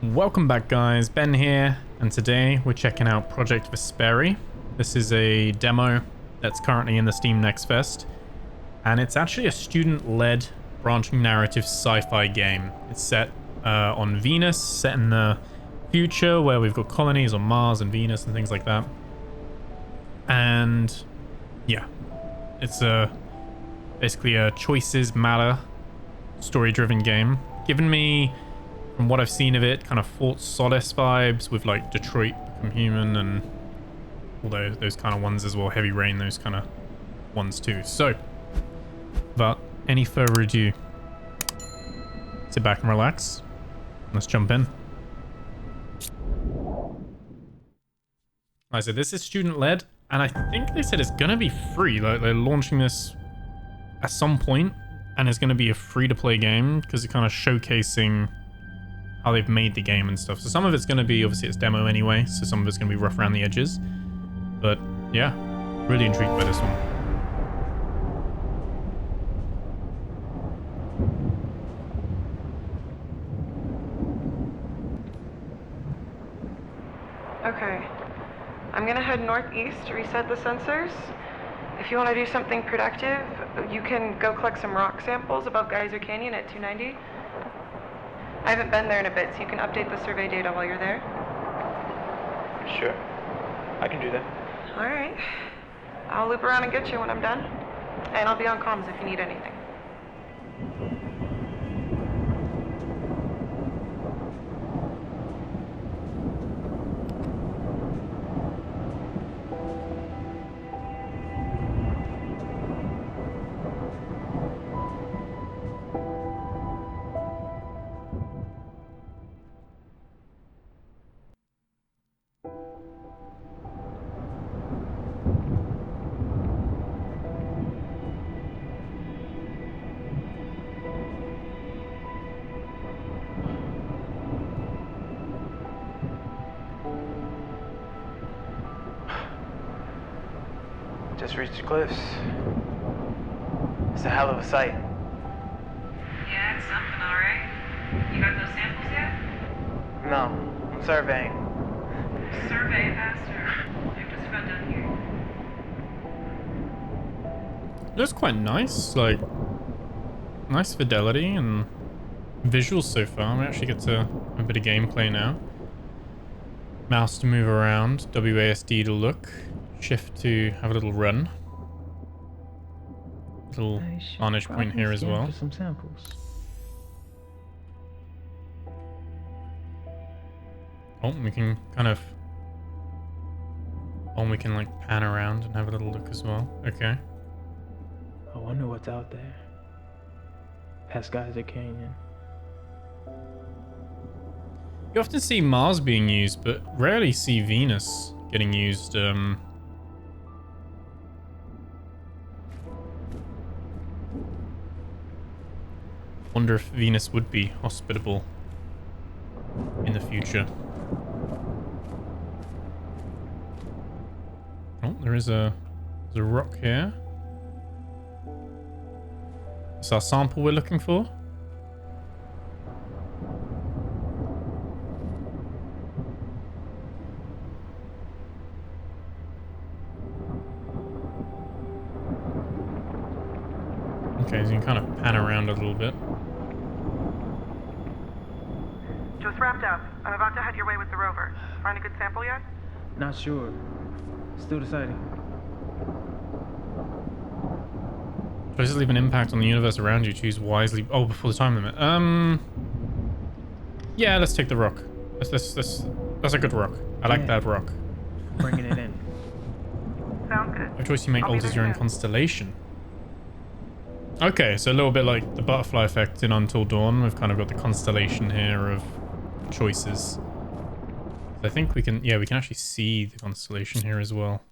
Welcome back, guys. Ben here, and today we're checking out Project Vesperi. This is a demo that's currently in the Steam Next Fest, and it's actually a student-led branching narrative sci-fi game. It's set on Venus, set in the future where we've got colonies on Mars and Venus and things like that. And yeah, it's basically a choices matter story-driven game. Given me, from what I've seen of it, kind of Fort Solis vibes with like Detroit Become Human and all those kind of ones as well. Heavy Rain, those kind of ones too. So, without any further ado, sit back and relax. Let's jump in. Alright, so this is student-led, and I think they said it's gonna be free. Like, they're launching this at some point, and it's gonna be a free-to-play game because it's kind of showcasing how they've made the game and stuff. So some of it's going to be, obviously it's demo anyway, so some of it's going to be rough around the edges. But yeah, really intrigued by this one. Okay, I'm going to head northeast to reset the sensors. If you want to do something productive, you can go collect some rock samples above Geyser Canyon at 290. I haven't been there in a bit, so you can update the survey data while you're there. Sure. I can do that. All right. I'll loop around and get you when I'm done. And I'll be on comms if you need anything. Just reached the cliffs. It's a hell of a sight. Yeah, it's something, all right. You got those samples yet? No, I'm surveying. Survey faster. I've just about done here. It's quite nice, like nice fidelity and visuals so far. We actually get to a bit of gameplay now. Mouse to move around, WASD to look, shift to have a little run. Little vantage point here as well. For some samples. Oh, we can kind of... Oh, we can like pan around and have a little look as well. Okay. I wonder what's out there. Past Geyser Canyon. You often see Mars being used, but rarely see Venus getting used. Wonder if Venus would be hospitable in the future. Oh, there's a rock here. Is our sample we're looking for? Okay, so you can kind of pan around a little bit. Just wrapped up. I'm about to head your way with the rover. Find a good sample yet? Not sure. Still deciding. Choices leave an impact on the universe around you. Choose wisely. Oh, before the time limit. Yeah, let's take the rock. That's a good rock. I like that rock. Bringing it in. Sounds good. Every choice you make I'll be alters there your own soon. constellation. Okay, so a little bit like the butterfly effect in Until Dawn. We've kind of got the constellation here of choices. I think we can, yeah, we can actually see the constellation here as well.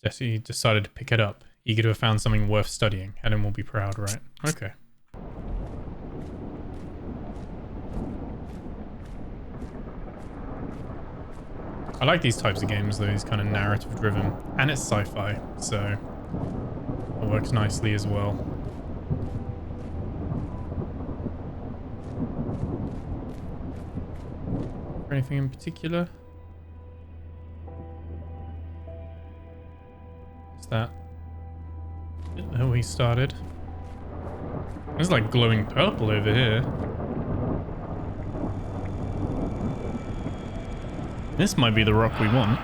Jesse decided to pick it up. Eager to have found something worth studying. Helen will be proud, right? Okay. I like these types of games, though, these kind of narrative driven. And it's sci-fi, so it works nicely as well. For anything in particular? What's that? Oh, we started. There's like glowing purple over here. This might be the rock we want.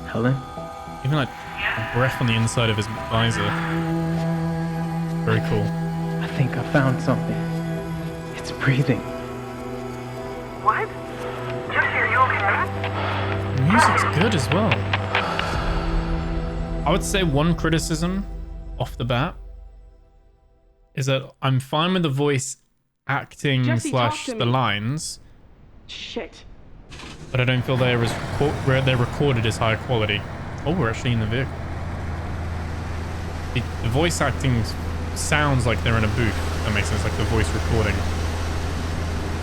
Helen? Even like a breath on the inside of his visor. Very cool. I think I found something. It's breathing. What? Jesse, are you okay? The music's good as well. I would say one criticism off the bat is that I'm fine with the voice acting Jesse, slash talk to the me. lines, Shit. but I don't feel they're recorded as high quality. Oh, we're actually in the vehicle. The voice acting sounds like they're in a booth. That makes sense, like the voice recording.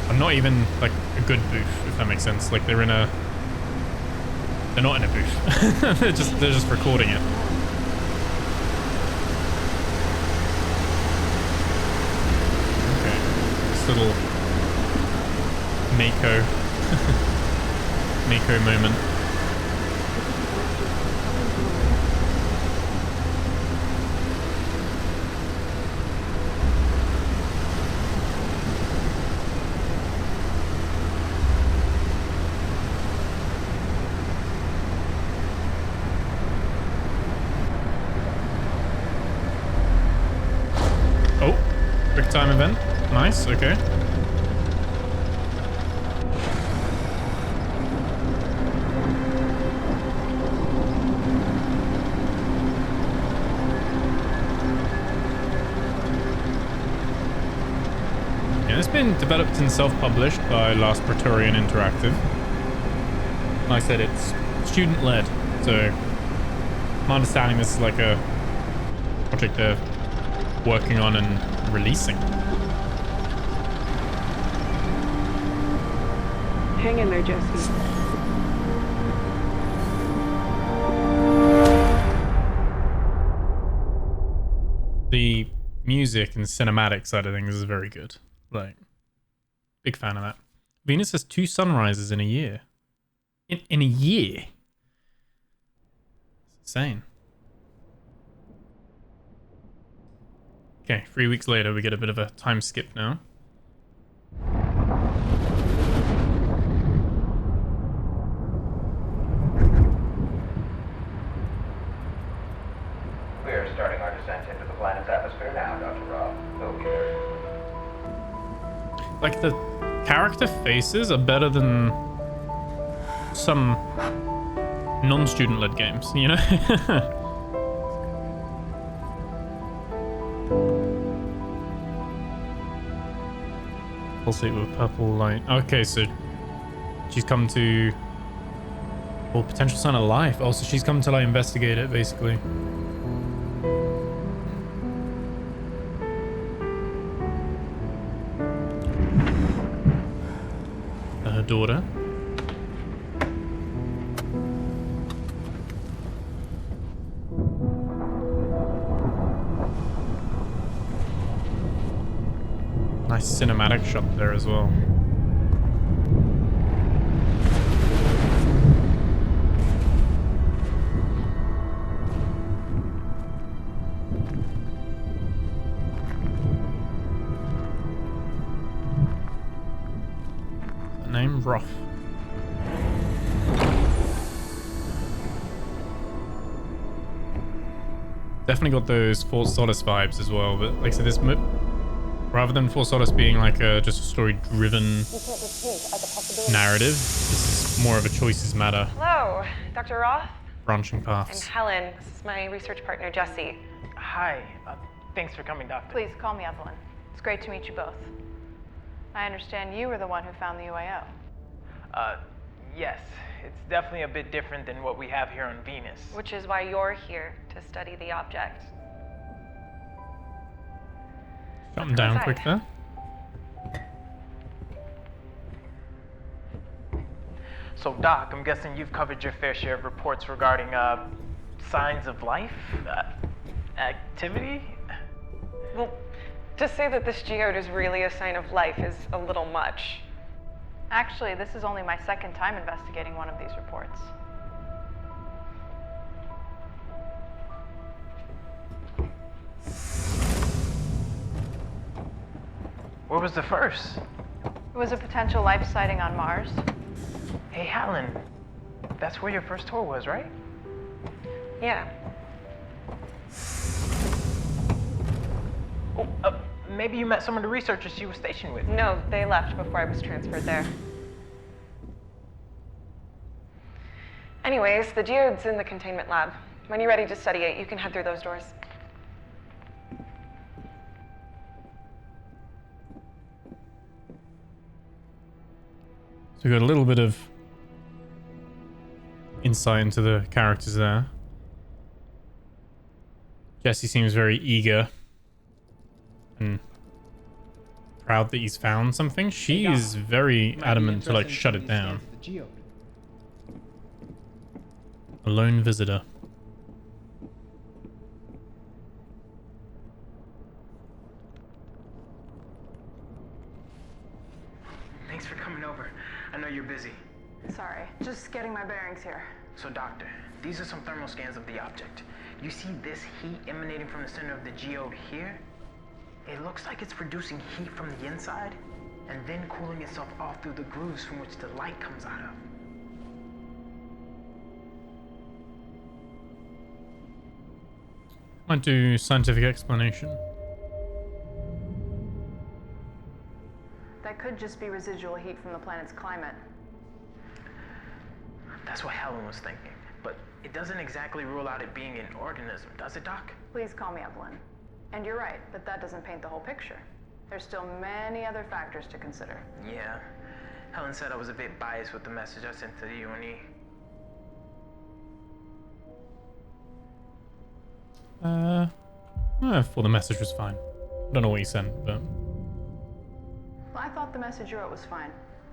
But not even like a good booth, if that makes sense. Like they're not in a booth. they're just recording it. Okay. This little Mako moment. Oh, quick time event. Nice, okay. Yeah, it's been developed and self-published by Last Praetorian Interactive. Like I said, it's student-led, so my understanding this is like a project they're working on and releasing. Hang in there, Jesse. The music and cinematic side of things is very good. Like, big fan of that. Venus has 2 sunrises in a year. In a year? It's insane. Okay, 3 weeks later, we get a bit of a time skip now. We are starting our descent into the planet's atmosphere now, Dr. Roth. Over here. Like, the character faces are better than some non-student-led games, you know? Pulsate with purple light. Okay, so she's come to... Well, potential sign of life. Oh, so she's come to, like, investigate it, basically. Her daughter. Nice cinematic shot there as well. The name Roth. Definitely got those Fort Solis vibes as well, but like I said, this rather than Fort Solis being like just a story-driven narrative, this is more of a choices matter, Hello, Dr. Roth. branching I'm paths. Helen. This is my research partner, Jesse. Hi. Thanks for coming, Doctor. Please call me Evelyn. It's great to meet you both. I understand you were the one who found the UAO. Yes. It's definitely a bit different than what we have here on Venus. Which is why you're here to study the object. Shut them down quick there. So, Doc, I'm guessing you've covered your fair share of reports regarding signs of life. Activity? Well, to say that this geode is really a sign of life is a little much. Actually, this is only my second time investigating one of these reports. Where was the first? It was a potential life sighting on Mars. Hey, Helen. That's where your first tour was, right? Yeah. Oh, maybe you met some of the researchers she was stationed with. No, they left before I was transferred there. Anyways, the geode's in the containment lab. When you're ready to study it, you can head through those doors. So we got a little bit of insight into the characters there. Jesse seems very eager and proud that he's found something. She is very adamant to like shut it down. A lone visitor. Thanks for coming over. I know you're busy. Sorry, just getting my bearings here. So, Doctor, these are some thermal scans of the object. You see this heat emanating from the center of the geode here? It looks like it's producing heat from the inside and then cooling itself off through the grooves from which the light comes out of. Might do scientific explanation. That could just be residual heat from the planet's climate. That's what Helen was thinking. But it doesn't exactly rule out it being an organism, does it, Doc? Please call me Evelyn. And you're right, but that doesn't paint the whole picture. There's still many other factors to consider. Yeah. Helen said I was a bit biased with the message I sent to the UNE. I thought the message was fine. I don't know what he sent, but Well, I thought the message you wrote was fine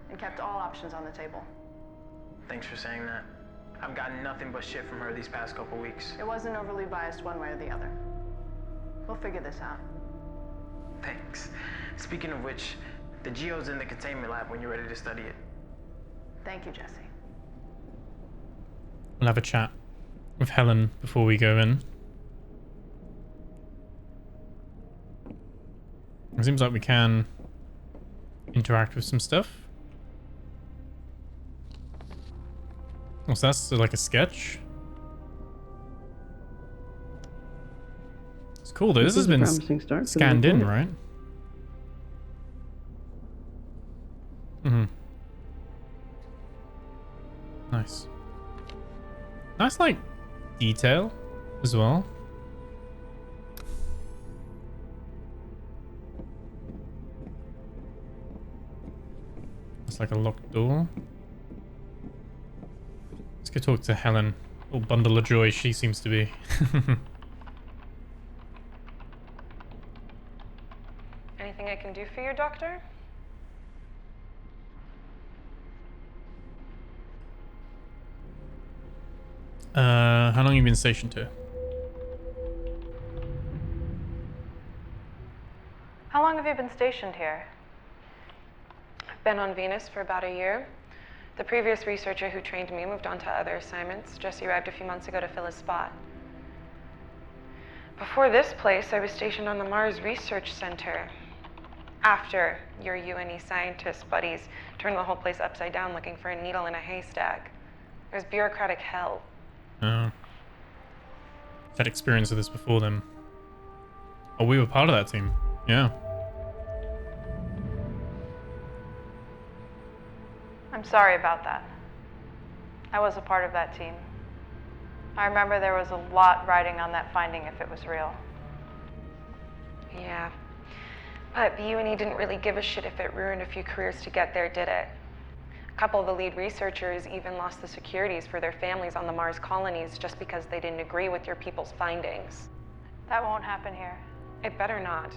and kept all options on the table. Thanks for saying that. I've gotten nothing but shit from her these past couple weeks. It wasn't overly biased one way or the other. We'll figure this out. Thanks. Speaking of which, the geode's in the containment lab when you're ready to study it. Thank you, Jesse. we'll have a chat with Helen before we go in. It seems like we can interact with some stuff. Oh, so that's like a sketch. It's cool though. This has is a been promising start for the scanned in, report. right? Mm-hmm. Nice. Nice, like, detail as well. It's like a locked door. Let's go talk to Helen. Little bundle of joy she seems to be. Anything I can do for you, Doctor? How long have you been stationed here? How long have you been stationed here? I've been on Venus for about a year. The previous researcher who trained me moved on to other assignments. Jesse arrived a few months ago to fill his spot. Before this place, I was stationed on the Mars Research Center. After your UNE scientist buddies turned the whole place upside down looking for a needle in a haystack. It was bureaucratic hell. Oh. I've had experience of this before then. Oh, we were part of that team. Yeah. I'm sorry about that. I was a part of that team. I remember there was a lot riding on that finding if it was real. Yeah. But the UNE didn't really give a shit if it ruined a few careers to get there, did it? A couple of the lead researchers even lost the securities for their families on the Mars colonies just because they didn't agree with your people's findings. That won't happen here. It better not.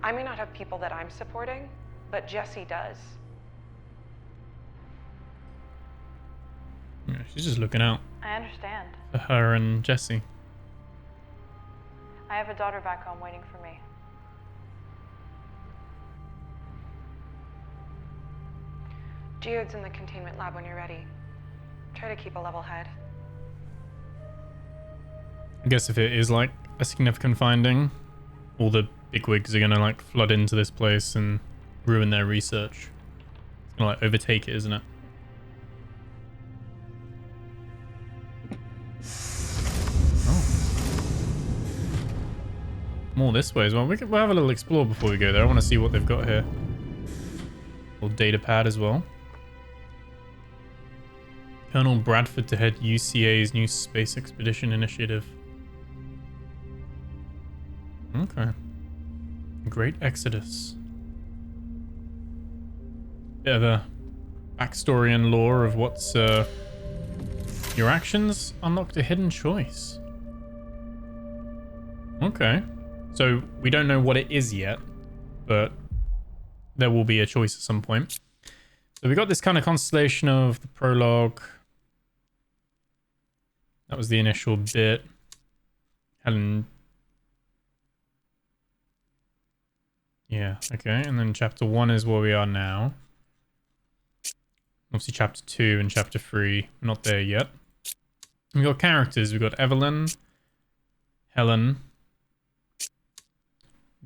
I may not have people that I'm supporting, but Jesse does. Yeah, she's just looking out I understand. for her and Jesse. I have a daughter back home waiting for me. Geode's in the containment lab when you're ready. Try to keep a level head. I guess if it is like a significant finding, all the bigwigs are gonna like flood into this place and ruin their research. It's gonna like overtake it, isn't it? Oh. More this way as well. We'll have a little explore before we go there. I want to see what they've got here. Little data pad as well. Colonel Bradford to head UCA's new space expedition initiative. Okay. Great Exodus. Yeah, the backstory and lore of what's your actions unlocked a hidden choice. Okay. So we don't know what it is yet, but there will be a choice at some point. So we got this kind of constellation of the prologue. That was the initial bit. Helen. Yeah, okay. And then chapter 1 is where we are now. Obviously chapter 2 and chapter 3. We're not there yet. We got characters. We got Evelyn, Helen,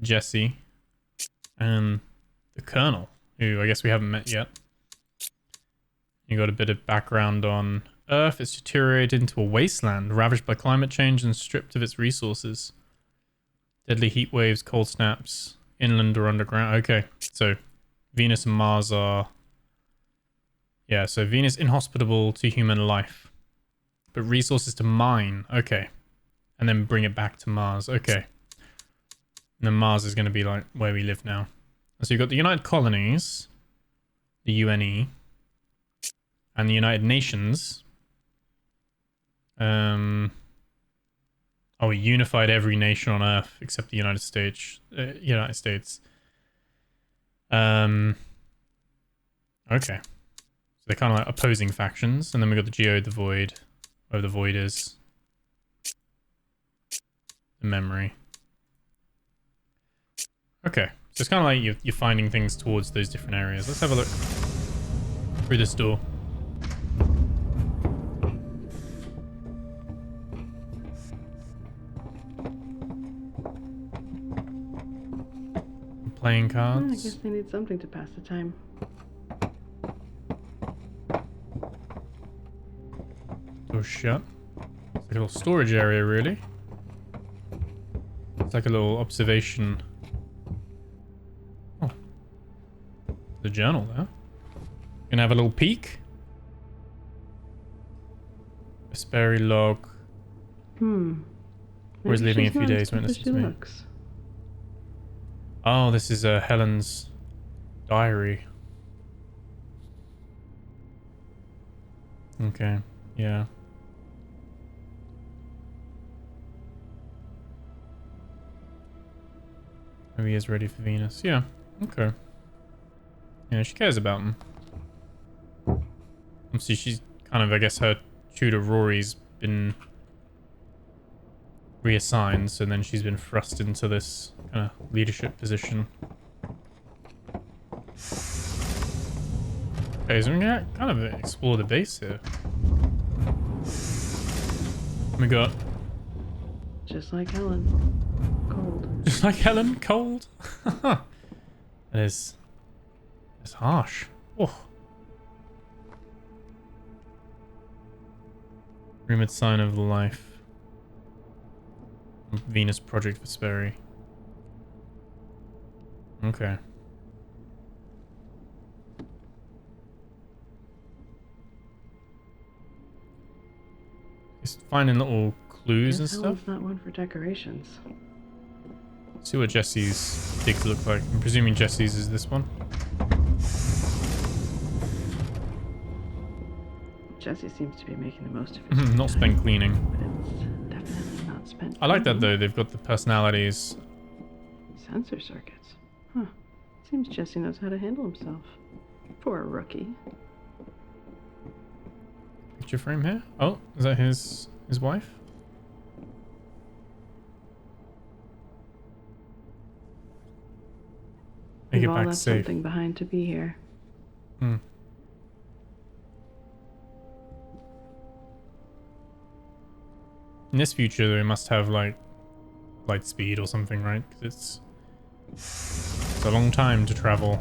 Jesse, and the Colonel, who I guess we haven't met yet. You got a bit of background on Earth. It's deteriorated into a wasteland, ravaged by climate change and stripped of its resources. Deadly heat waves, cold snaps, inland or underground. Okay, so Venus and Mars are... Yeah, so Venus inhospitable to human life. But resources to mine. Okay. And then bring it back to Mars. Okay. And then Mars is going to be like where we live now. So you've got the United Colonies, the UNE, and the United Nations. Oh, we unified every nation on Earth except the United States. Okay. So they're kind of like opposing factions. And then we got the Geo, the Void, where the Void is. The memory. Okay. So it's kind of like you're finding things towards those different areas. Let's have a look through this door. Playing cards. I guess they need something to pass the time. Door shut. It's like a little storage area, really. It's like a little observation. Oh. The journal there. Gonna have a little peek. Vesperi log. Where's leaving a few days, won't listen to me. Oh, this is Helen's diary. Okay, yeah. Oh, he is ready for Venus. Yeah, okay. Yeah, she cares about him. Obviously, she's kind of, I guess, her tutor Rory's been reassigned, so then she's been thrust into this kind of leadership position. Okay, so we're gonna kind of explore the base here. We got... Just like Helen. Cold. Just like Helen, cold? That is... It's harsh. Oh. Rumored sign of life. Venus Project Vesperi. Okay. Just finding little clues and stuff. Helen's not one for decorations. See what Jesse's digs look like. I'm presuming Jesse's is this one. Jesse seems to be making the most of it. Not spent cleaning. But it's definitely not spent. I like that though. They've got the personalities. Sensor circuits. Huh. Seems Jesse knows how to handle himself. For a rookie. Picture frame here. Oh, is that his wife? get all back left safe. something behind to be here. Hmm. In this future, they must have like light speed or something, right? Because it's a long time to travel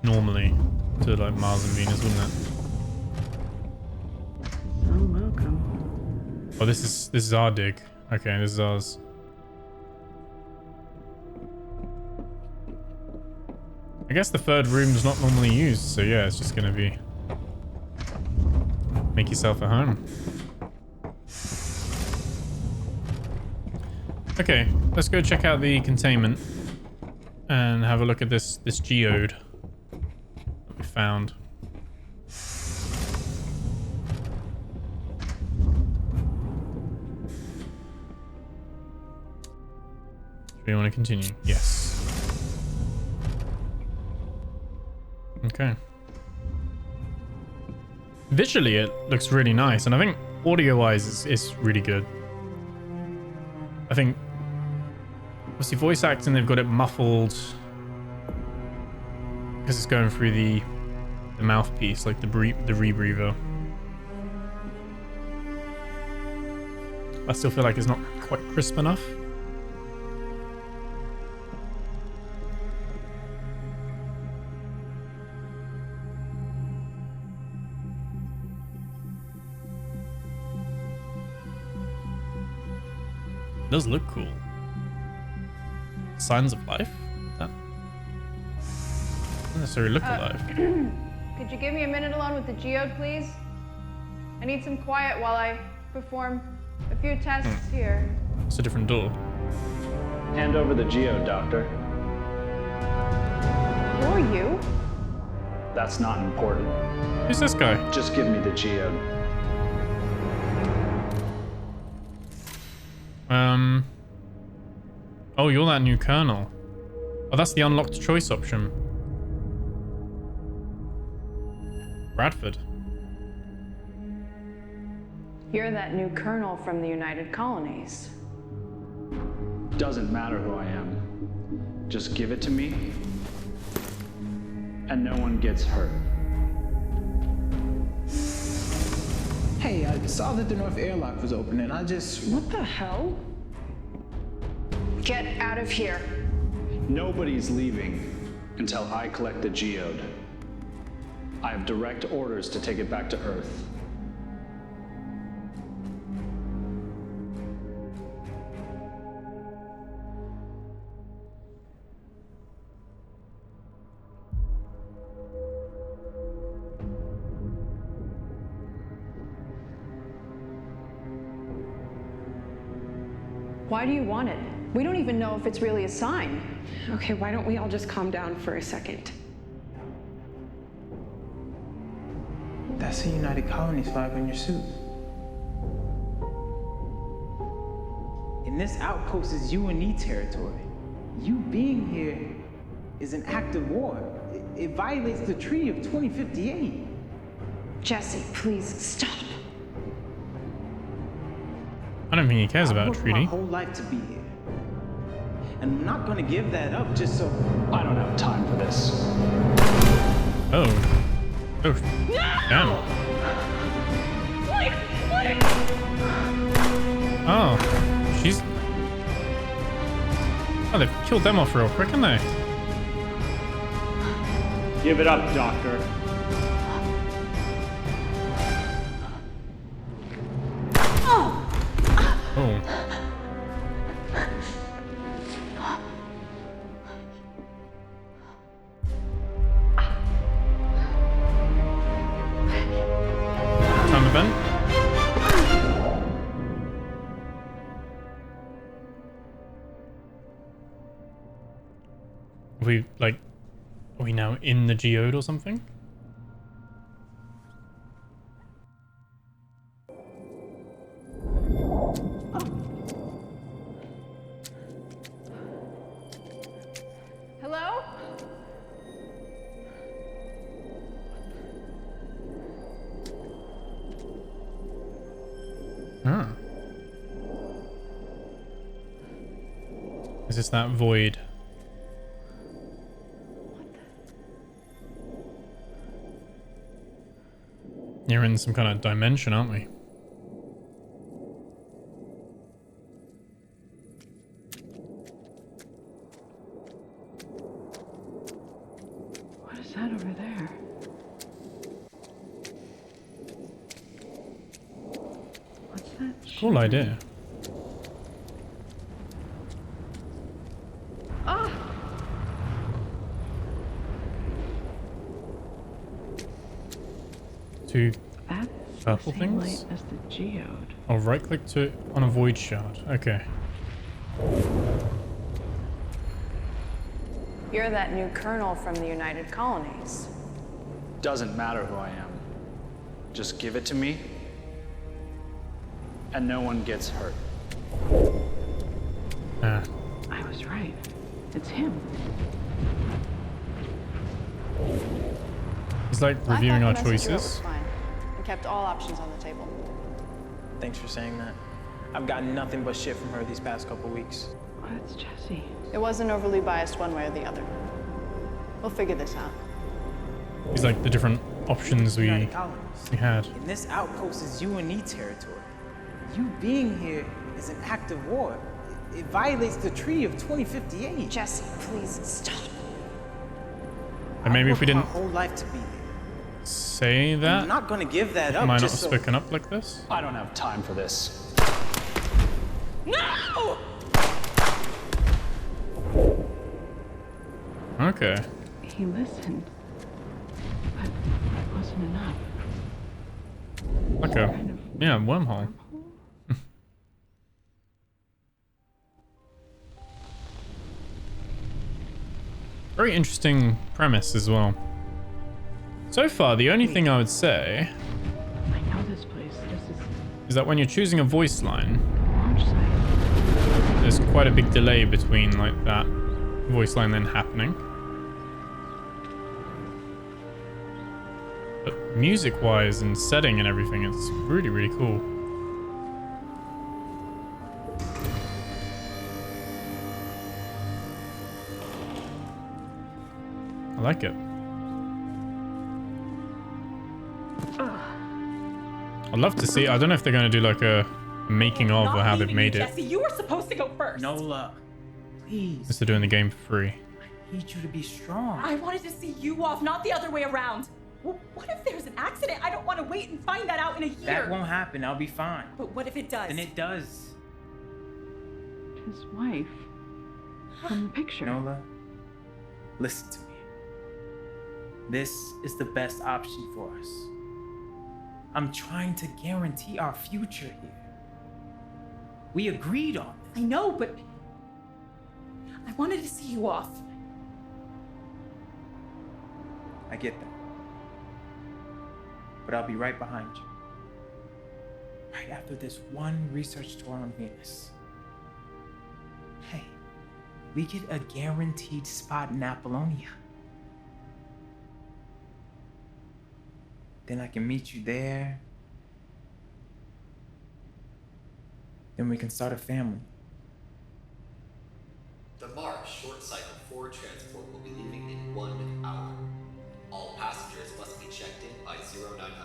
normally to like Mars and Venus, wouldn't it? Oh, welcome. Oh, this is our dig. Okay, this is ours. I guess the third room's not normally used, so yeah, it's just gonna be make yourself at home. Okay, let's go check out the containment and have a look at this geode that we found. Do you want to continue? Yes. Okay. Visually, it looks really nice, and I think audio-wise, it's really good. I think, obviously, voice acting, they've got it muffled because it's going through the mouthpiece, like the rebreather. I still feel like it's not quite crisp enough. It does look cool. Signs of life? That doesn't necessarily look alive. Could you give me a minute alone with the geode, please? I need some quiet while I perform a few tests here. It's a different door. Hand over the geode, Doctor. Who are you? That's not important. Who's this guy? Just give me the geode. Oh, you're that new colonel. Oh, that's the unlocked choice option. Bradford. You're that new colonel from the United Colonies. Doesn't matter who I am. Just give it to me, and no one gets hurt. Hey, I saw that the north airlock was open and I just... What the hell? Get out of here. Nobody's leaving until I collect the geode. I have direct orders to take it back to Earth. Why do you want it? We don't even know if it's really a sign. Okay, why don't we all just calm down for a second? That's the United Colonies flag on your suit. And this outpost is UNE territory. You being here is an act of war. It violates the Treaty of 2058. Jesse, please stop. I don't think he cares about a I've worked treaty. my whole life to be here. And I'm not gonna give that up just so... I don't have time for this. Oh. Oh. Damn. Oh. She's... Oh, they've killed them off real quick, haven't they? Give it up, Doctor. Oh. Time to bend. Are we now in the geode or something? Hello? Huh. Is this that void? You're in some kind of dimension, aren't we? What is that over there? What's that? Cool idea. Two That's purple the same things? light as the geode. I'll right click to on a void shard. Okay. You're that new colonel from the United Colonies. Doesn't matter who I am. Just give it to me, and no one gets hurt. Ah. I was right. It's him. He's like I reviewing thought our the messenger choices. was fine. We kept all options on the table. Thanks for saying that. I've gotten nothing but shit from her these past couple weeks. Oh, that's Jesse. It wasn't overly biased one way or the other. We'll figure this out. He's like the different options we United Colonies. had. And this outpost is UNE territory. You being here is an act of war. It violates the Treaty of 2058. Jesse, please stop. And maybe if we I worked didn't my whole life to be here. say I'm that, not gonna give that I up might not have just so... spoken up like this. I don't have time for this. No! Okay. He listened. But it wasn't enough. Like a, yeah, wormhole. Very interesting premise as well. So far, the only thing I would say I know this place. This is is that when you're choosing a voice line, the launch site. there's quite a big delay between like that voice line then happening. But music-wise and setting and everything, it's really, really cool. I like it. I'd love to see. I don't know if they're going to do like a making of or how they've made it. Jesse, you were supposed to go first. Nola, please. Because they're doing the game for free. I need you to be strong. I wanted to see you off, not the other way around. Well, what if there's an accident? I don't want to wait and find that out in a year. That won't happen. I'll be fine. But what if it does? Then it does. His wife. From the picture. Nola, listen to me. This is the best option for us. I'm trying to guarantee our future here. We agreed on I know, but I wanted to see you off. this. I get that. But I'll be right behind you. Right after this one research tour on Venus. Hey, we get a guaranteed spot in Apollonia. Then I can meet you there. Then we can start a family. The Mars short cycle 4 transport will be leaving in 1 hour. All passengers must be checked in by 0900.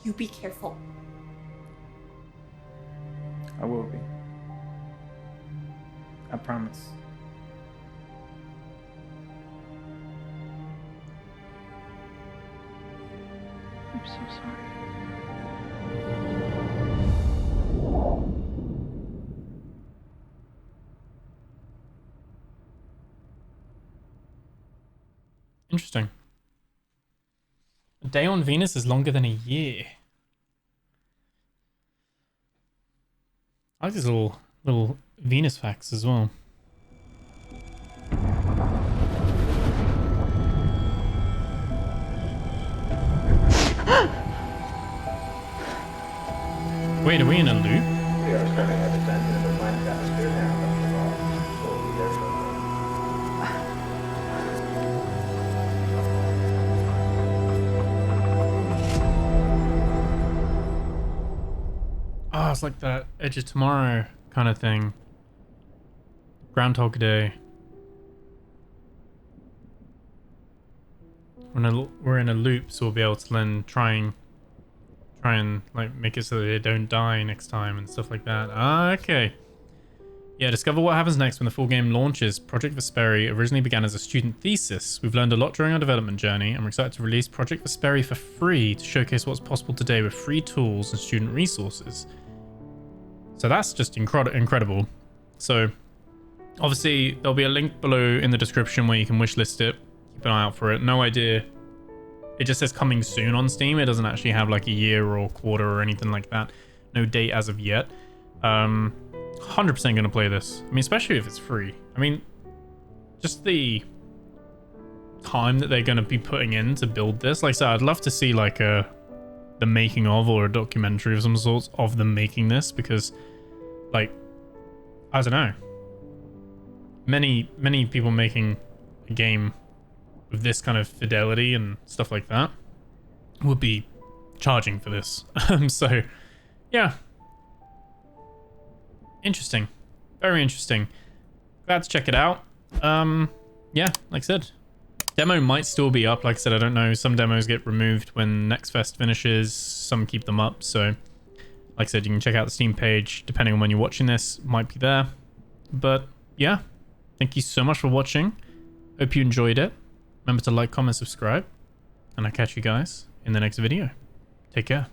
You be careful. I will be. I promise. I'm so sorry. Interesting. A day on Venus is longer than a year. I like these little Venus facts as well. Wait, are we in a loop? We are starting our descent into the planet's atmosphere now, Dr. Roth. Slowly there for Oh, it's like that Edge of Tomorrow kind of thing. Groundhog Day. we're in a loop, so we'll be able to then try and like make it so that they don't die next time and stuff like that. Okay. Yeah, discover what happens next when the full game launches. Project Vesperi originally began as a student thesis. We've learned a lot during our development journey, and we're excited to release Project Vesperi for free to showcase what's possible today with free tools and student resources. So that's just incredible. So obviously there'll be a link below in the description where you can wishlist it. Keep an eye out for it. No idea. It just says coming soon on Steam. It doesn't actually have like a year or quarter or anything like that. No date as of yet. 100% gonna play this. I mean, especially if it's free. I mean, just the time that they're gonna be putting in to build this. Like I said, I'd love to see like the making of, or a documentary of some sorts of them making this, because like, I don't know, many people making a game with this kind of fidelity and stuff like that would be charging for this. So yeah, interesting, very interesting. Glad to check it out. Yeah, like I said, demo might still be up. Like I said, I don't know, some demos get removed when Next Fest finishes, some keep them up. So like I said, you can check out the Steam page depending on when you're watching this, might be there. But yeah, thank you so much for watching. Hope you enjoyed it. Remember to like, comment, subscribe, and I'll catch you guys in the next video. Take care.